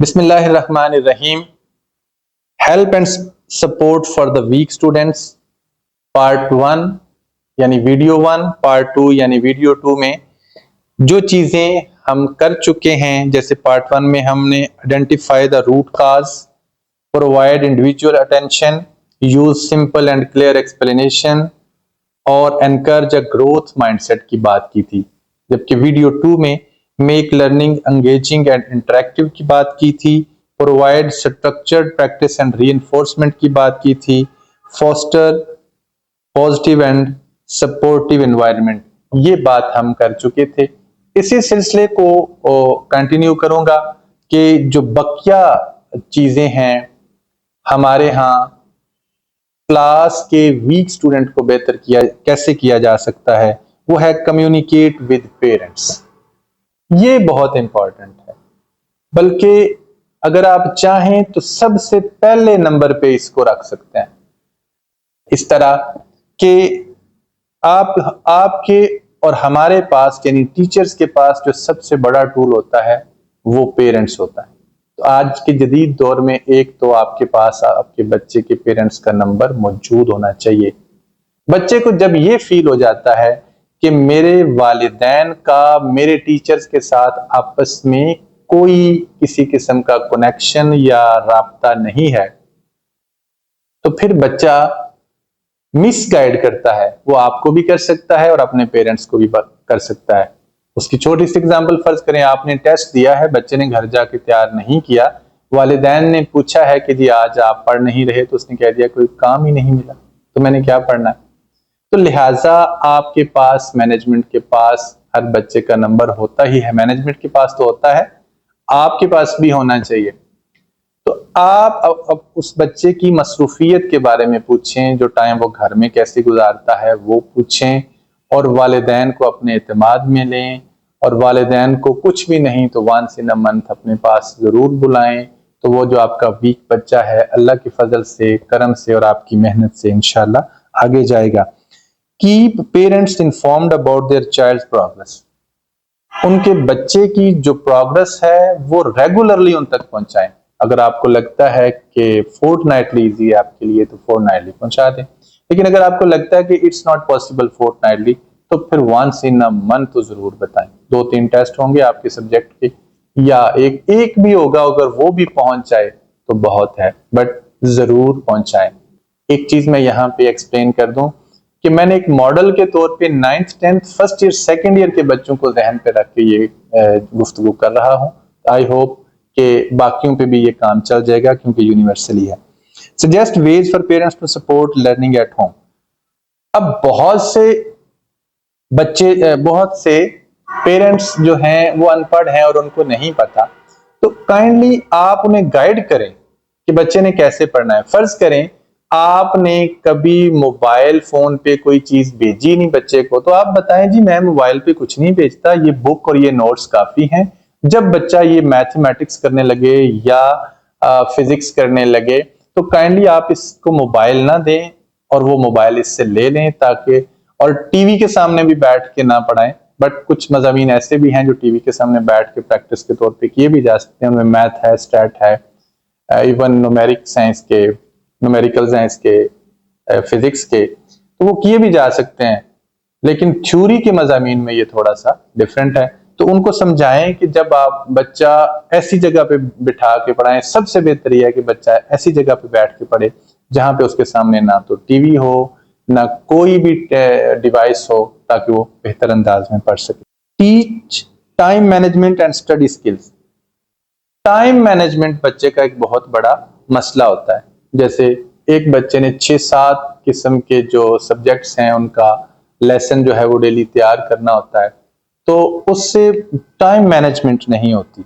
बिस्मिल्लाहिर्रहमानिर्रहीम। Help and support for the weak students part 1 यानी video 1, part 2 यानी video 2 में जो चीजें हम कर चुके हैं, जैसे पार्ट 1 में हमने identify the root cause, provide individual attention, use simple and clear explanation और एनकरेज अ ग्रोथ माइंडसेट की बात की थी। जबकि वीडियो 2 में make learning engaging and interactive की बात की थी, provide structured practice and reinforcement की बात की थी, foster positive and supportive environment, ये बात हम कर चुके थे। इसी सिलसिले को कंटिन्यू करूंगा कि जो बकिया चीजें हैं हमारे यहाँ क्लास के वीक स्टूडेंट को बेहतर कैसे किया जा सकता है, वो है कम्युनिकेट विद पेरेंट्स। ये बहुत इंपॉर्टेंट है, बल्कि अगर आप चाहें तो सबसे पहले नंबर पे इसको रख सकते हैं। इस तरह कि आपके और हमारे पास यानी टीचर्स के पास जो सबसे बड़ा टूल होता है वो पेरेंट्स होता है। तो आज के जदीद दौर में एक तो आपके पास आपके बच्चे के पेरेंट्स का नंबर मौजूद होना चाहिए। बच्चे को जब ये फील हो जाता है कि मेरे वालिदैन का मेरे टीचर्स के साथ आपस में कोई किसी किस्म का कनेक्शन या राब्ता नहीं है, तो फिर बच्चा मिसगाइड करता है। वो आपको भी कर सकता है और अपने पेरेंट्स को भी कर सकता है। उसकी छोटी सी एग्जांपल फर्ज करें, आपने टेस्ट दिया है, बच्चे ने घर जाके तैयार नहीं किया, वालिदैन ने पूछा है कि जी आज आप पढ़ नहीं रहे, तो उसने कह दिया कोई काम ही नहीं मिला, तो मैंने क्या पढ़ना है। तो लिहाजा आपके पास, मैनेजमेंट के पास हर बच्चे का नंबर होता ही है, मैनेजमेंट के पास तो होता है, आपके पास भी होना चाहिए। तो आप अब उस बच्चे की मसरूफियत के बारे में पूछें, जो टाइम वो घर में कैसे गुजारता है वो पूछें, और वालिदैन को अपने एतमाद में लें, और वालिदैन को कुछ भी नहीं तो वंस इन अ मंथ अपने पास जरूर बुलाएं। तो वो जो आपका वीक बच्चा है अल्लाह की फजल से, करम से और आपकी मेहनत से इंशाल्लाह आगे जाएगा। Keep parents informed about their child's progress. उनके बच्चे की जो प्रोग्रेस है वो रेगुलरली उन तक पहुंचाएं। अगर आपको लगता है कि फोर्टनाइटली इजी है आपके लिए तो फोर्टनाइटली पहुंचा दें, लेकिन अगर आपको लगता है कि इट्स नॉट पॉसिबल फोर्टनाइटली, तो फिर वंस इन अ मंथ तो जरूर बताएं। 2-3 टेस्ट होंगे आपके सब्जेक्ट के, या एक भी होगा, अगर वो भी पहुंच जाए तो बहुत है, बट जरूर पहुंचाएं। एक चीज मैं यहाँ पे एक्सप्लेन कर दूं कि मैंने एक मॉडल के तौर पे 9th 10th first year second year के बच्चों को जहन पे रख के ये गुफ्तगू कर रहा हूं। आई होप कि बाकियों पे भी ये काम चल जाएगा, क्योंकि यूनिवर्सली है। Suggest ways for parents to support learning at home. अब बहुत से पेरेंट्स जो हैं वो अनपढ़ हैं और उनको नहीं पता, तो काइंडली आप उन्हें गाइड करें कि बच्चे ने कैसे पढ़ना है। फर्ज करें आपने कभी मोबाइल फोन पे कोई चीज भेजी नहीं बच्चे को, तो आप बताएं जी मैं मोबाइल पे कुछ नहीं भेजता, ये बुक और ये नोट्स काफी हैं। जब बच्चा ये मैथमेटिक्स करने लगे या फिजिक्स करने लगे, तो काइंडली आप इसको मोबाइल ना दें और वो मोबाइल इससे ले लें, ताकि, और टीवी के सामने भी बैठ के ना पढ़ाएं। बट कुछ मज़ामीन ऐसे भी हैं जो टीवी के सामने बैठ के प्रैक्टिस के तौर पे किए भी जा सकते हैं। उनमें मैथ है, स्टैट है, इवन न्यूमेरिकल साइंस के, फिजिक्स के, तो वो किए भी जा सकते हैं। लेकिन थ्योरी के मज़ामीन में ये थोड़ा सा डिफरेंट है। तो उनको समझाएं कि जब आप बच्चा ऐसी जगह पे बिठा के पढ़ाएं, सबसे बेहतर यह है कि बच्चा ऐसी जगह पे बैठ के पढ़े जहां पे उसके सामने ना तो टीवी हो ना कोई भी डिवाइस हो, ताकि वो बेहतर अंदाज में पढ़ सके। Teach time management and study skills. Time management बच्चे का एक बहुत बड़ा मसला होता है। जैसे एक बच्चे ने 6-7 किस्म के जो सब्जेक्ट्स हैं उनका लेसन जो है वो डेली तैयार करना होता है, तो उससे टाइम मैनेजमेंट नहीं होती।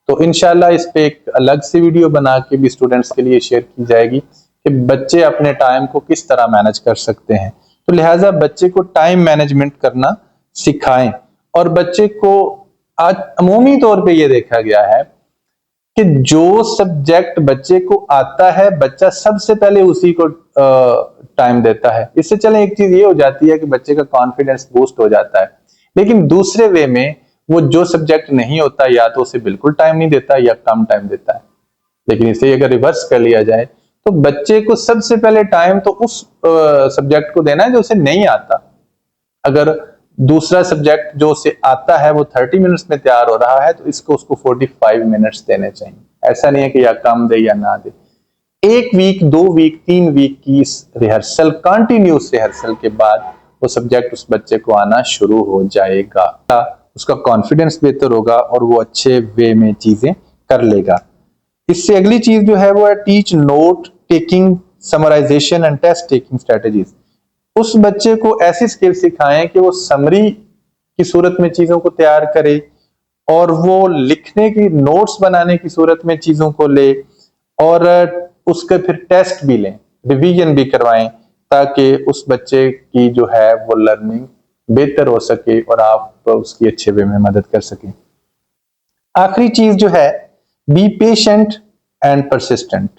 तो इंशाल्लाह इस पे एक अलग से वीडियो बना के भी स्टूडेंट्स के लिए शेयर की जाएगी कि बच्चे अपने टाइम को किस तरह मैनेज कर सकते हैं। तो लिहाजा बच्चे को टाइम मैनेजमेंट करना सिखाएं। और बच्चे को आज अमूमी तौर पे ये देखा गया है कि जो सब्जेक्ट बच्चे को आता है बच्चा सबसे पहले उसी को टाइम देता है। इससे चले एक चीज ये हो जाती है कि बच्चे का कॉन्फिडेंस बूस्ट हो जाता है, लेकिन दूसरे वे में वो जो सब्जेक्ट नहीं होता या तो उसे बिल्कुल टाइम नहीं देता या कम टाइम देता है। लेकिन इसे अगर रिवर्स कर लिया जाए तो बच्चे को सबसे पहले टाइम तो उस सब्जेक्ट को देना है जो उसे नहीं आता। अगर दूसरा सब्जेक्ट जो उसे आता है वो 30 मिनट्स में तैयार हो रहा है तो इसको उसको 45 मिनट्स देने चाहिए। ऐसा नहीं है कि या कम दे या ना दे। 1 वीक, 2 वीक, 3 वीक की रिहर्सल, कंटिन्यूस रिहर्सल के बाद वो सब्जेक्ट उस बच्चे को आना शुरू हो जाएगा। उसका कॉन्फिडेंस बेहतर होगा और वो अच्छे वे में चीजें कर लेगा। इससे अगली चीज जो है वो है teach note taking, summarisation and test taking strategies. उस बच्चे को ऐसी स्किल सिखाएं कि वो समरी की सूरत में चीजों को तैयार करे और वो लिखने की, नोट्स बनाने की सूरत में चीजों को ले और उसके फिर टेस्ट भी लें, रिवीजन भी करवाएं, ताकि उस बच्चे की जो है वो लर्निंग बेहतर हो सके और आप उसकी अच्छे वे में मदद कर सकें। आखिरी चीज जो है, बी पेशेंट एंड परसिस्टेंट।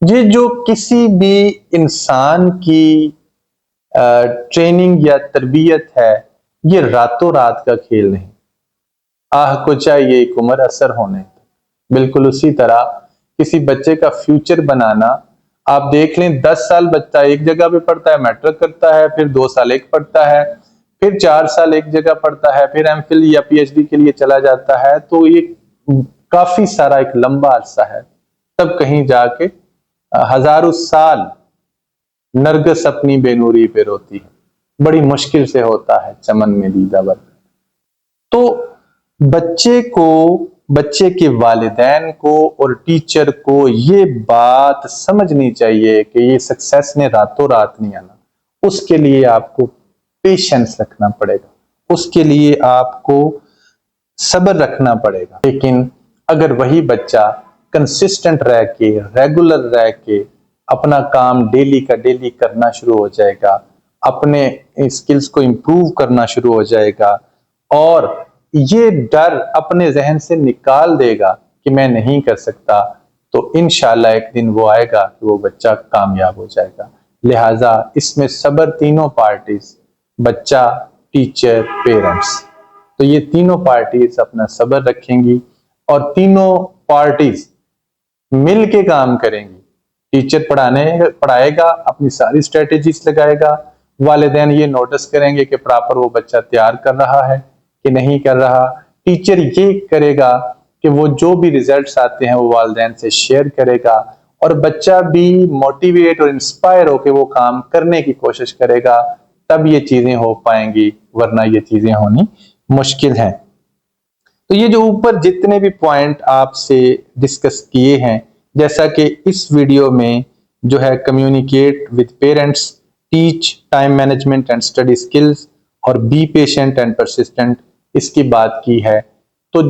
ये जो किसी भी इंसान की ट्रेनिंग या तरबियत है, ये रातों रात का खेल नहीं। आह को चाहिए एक उम्र असर होने। बिल्कुल उसी तरह किसी बच्चे का फ्यूचर बनाना, आप देख लें 10 साल बच्चा एक जगह पे पढ़ता है, मैट्रिक करता है, फिर 2 साल एक पढ़ता है, फिर 4 साल एक जगह पढ़ता है, फिर एमफिल या पीएचडी के लिए चला जाता है, तो ये काफी सारा एक लंबा अरसा है। तब कहीं जाके हजारों साल नरगिस अपनी बेनूरी पे रोती है, बड़ी मुश्किल से होता है चमन में दीदा बर। तो बच्चे के वालिदैन को और टीचर को ये बात समझनी चाहिए कि ये सक्सेस ने रातों रात नहीं आना। उसके लिए आपको पेशेंस रखना पड़ेगा, उसके लिए आपको सब्र रखना पड़ेगा। लेकिन अगर वही बच्चा कंसिस्टेंट रह के, रेगुलर रह के अपना काम डेली का डेली करना शुरू हो जाएगा, अपने स्किल्स को इंप्रूव करना शुरू हो जाएगा और ये डर अपने जहन से निकाल देगा कि मैं नहीं कर सकता, तो इंशाल्लाह एक दिन वो आएगा कि वो बच्चा कामयाब हो जाएगा। लिहाजा इसमें सब्र तीनों पार्टीज, बच्चा, टीचर, पेरेंट्स, तो ये तीनों पार्टीज अपना सब्र रखेंगी और तीनों पार्टीज मिल के काम करेंगी। टीचर पढ़ाएगा, अपनी सारी स्ट्रेटेजीज लगाएगा, वालिदैन ये नोटिस करेंगे कि प्रॉपर वो बच्चा तैयार कर रहा है कि नहीं कर रहा। टीचर ये करेगा कि वो जो भी रिजल्ट्स आते हैं वो वालिदैन से शेयर करेगा और बच्चा भी मोटिवेट और इंस्पायर होकर वो काम करने की कोशिश करेगा। तब ये चीजें हो पाएंगी, वरना ये चीजें होनी मुश्किल है। तो ये जो ऊपर जितने भी पॉइंट आपसे डिस्कस किए हैं, जैसा कि इस वीडियो में जो है communicate with parents, teach time management and study skills और बी पेशेंट एंड परसिस्टेंट, इसकी बात की है। तो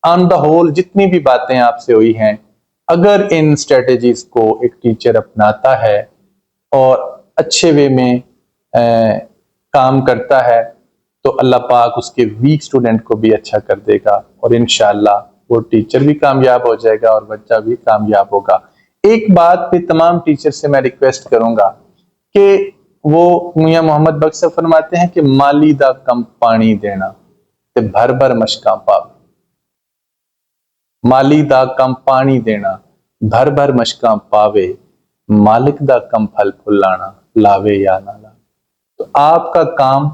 ऑन द होल जितनी भी बातें आपसे हुई हैं, अगर इन स्ट्रेटेजीज को एक टीचर अपनाता है और अच्छे वे में काम करता है तो अल्लाह पाक उसके वीक स्टूडेंट को भी अच्छा कर देगा और इंशाअल्लाह वो टीचर भी कामयाब हो जाएगा और बच्चा भी कामयाब होगा। एक बात पे तमाम टीचर से मैं रिक्वेस्ट करूंगा कि वो मियां मोहम्मद बख्श फरमाते हैं कि माली दा कम पानी देना ते भर भर मशका पावे। माली दा कम पानी देना भर भर मशका पावे, मालिक दा कम फल फुलाना लावे या ना लावे। तो आपका काम,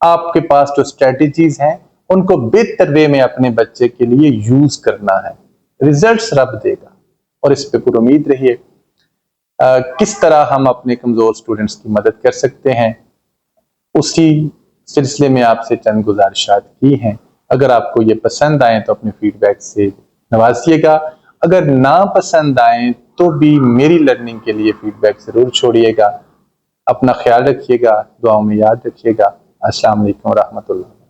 आपके पास जो स्ट्रेटेजीज हैं उनको बेहतर वे में अपने बच्चे के लिए यूज करना है। रिजल्ट्स रब देगा और इस पे पूरी उम्मीद रहिए। किस तरह हम अपने कमजोर स्टूडेंट्स की मदद कर सकते हैं, उसी सिलसिले में आपसे चंद गुजारिशात की हैं। अगर आपको ये पसंद आए तो अपने फीडबैक से नवाजिएगा, अगर ना पसंद आए तो भी मेरी लर्निंग के लिए फीडबैक जरूर छोड़िएगा। अपना ख्याल रखिएगा, दुआओं में याद रखिएगा। अस्सलाम वालेकुम रहमतुल्लाह।